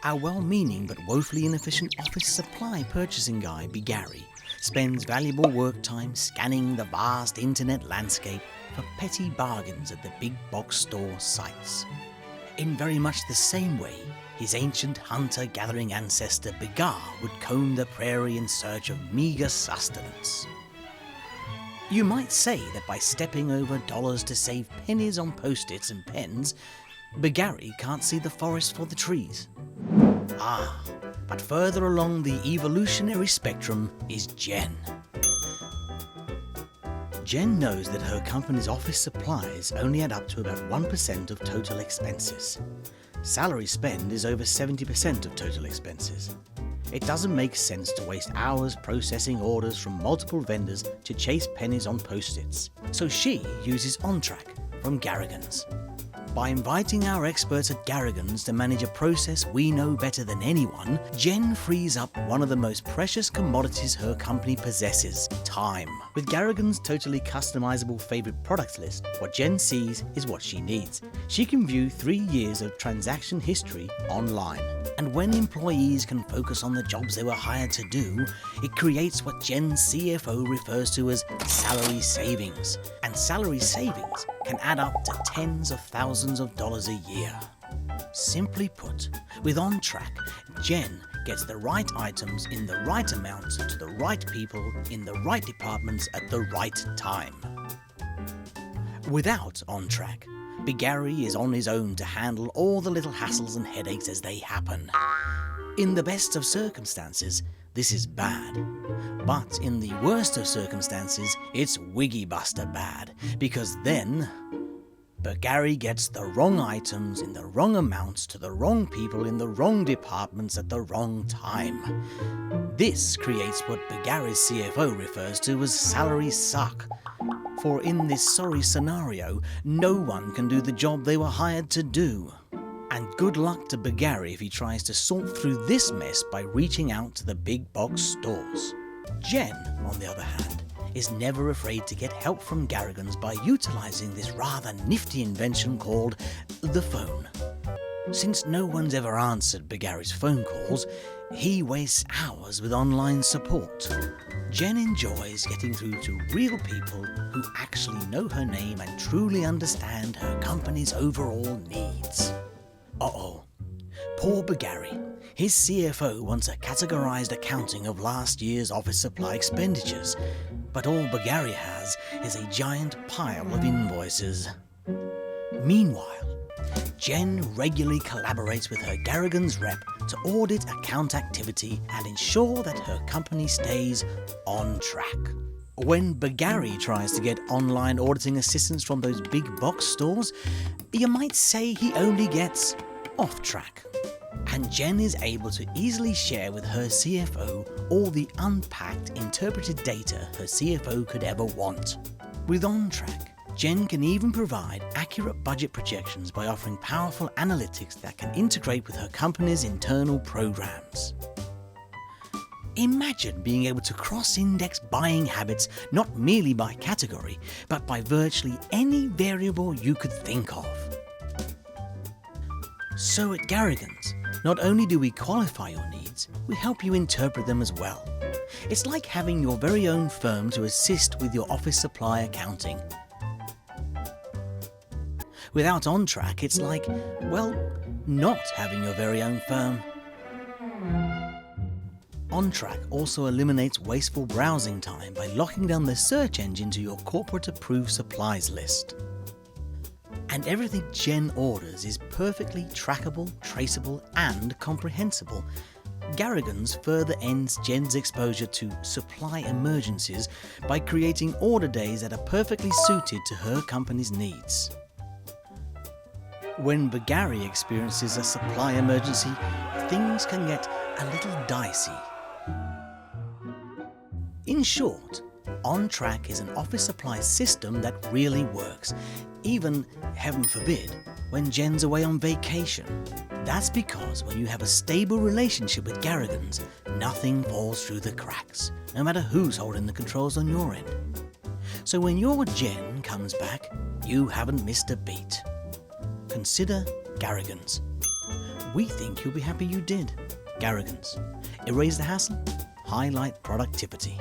Our well-meaning but woefully inefficient office supply purchasing guy, Bigari, spends valuable work time scanning the vast internet landscape for petty bargains at the big box store sites. In very much the same way, his ancient hunter-gathering ancestor Bigar would comb the prairie in search of meager sustenance. You might say that by stepping over dollars to save pennies on post-its and pens, Bigari can't see the forest for the trees. But further along the evolutionary spectrum is Jen. Jen knows that her company's office supplies only add up to about 1% of total expenses. Salary spend is over 70% of total expenses. It doesn't make sense to waste hours processing orders from multiple vendors to chase pennies on post-its. So she uses OnTrack from Garrigan's. By inviting our experts at Garrigan's to manage a process we know better than anyone, Jen frees up one of the most precious commodities her company possesses, time. With Garrigan's totally customizable favorite products list, what Jen sees is what she needs. She can view 3 years of transaction history online. And when employees can focus on the jobs they were hired to do, it creates what Jen's CFO refers to as salary savings. And salary savings can add up to tens of thousands of dollars a year. Simply put, with OnTrack, Jen gets the right items in the right amount to the right people in the right departments at the right time. Without OnTrack, Bigari is on his own to handle all the little hassles and headaches as they happen. In the best of circumstances, this is bad. But in the worst of circumstances, it's wiggy-buster bad, because then Bigari gets the wrong items in the wrong amounts to the wrong people in the wrong departments at the wrong time. This creates what Bigari's CFO refers to as salary suck. For in this sorry scenario, no one can do the job they were hired to do. And good luck to Bigari if he tries to sort through this mess by reaching out to the big box stores. Jen, on the other hand, is never afraid to get help from Garrigan's by utilizing this rather nifty invention called the phone. Since no one's ever answered Bigari's phone calls, he wastes hours with online support. Jen enjoys getting through to real people who actually know her name and truly understand her company's overall needs. Poor Bigari. His CFO wants a categorized accounting of last year's office supply expenditures, but all Bigari has is a giant pile of invoices. Meanwhile, Jen regularly collaborates with her Garrigan's rep to audit account activity and ensure that her company stays on track. When Bigari tries to get online auditing assistance from those big box stores, you might say he only gets off track. And Jen is able to easily share with her CFO all the unpacked, interpreted data her CFO could ever want. With OnTrack, Jen can even provide accurate budget projections by offering powerful analytics that can integrate with her company's internal programs. Imagine being able to cross-index buying habits not merely by category, but by virtually any variable you could think of. So at Garrigan's, not only do we qualify your needs, we help you interpret them as well. It's like having your very own firm to assist with your office supply accounting. Without OnTrack, it's like, well, not having your very own firm. OnTrack also eliminates wasteful browsing time by locking down the search engine to your corporate-approved supplies list. And everything Jen orders is perfectly trackable, traceable, and comprehensible. Garrigan's further ends Jen's exposure to supply emergencies by creating order days that are perfectly suited to her company's needs. When Bigari experiences a supply emergency, things can get a little dicey. In short, OnTrack is an office supply system that really works, even, heaven forbid, when Jen's away on vacation. That's because when you have a stable relationship with Garrigan's, nothing falls through the cracks, no matter who's holding the controls on your end. So when your Jen comes back, you haven't missed a beat. Consider Garrigan's. we think you'll be happy you did. Garrigans. Erase the hassle, highlight productivity.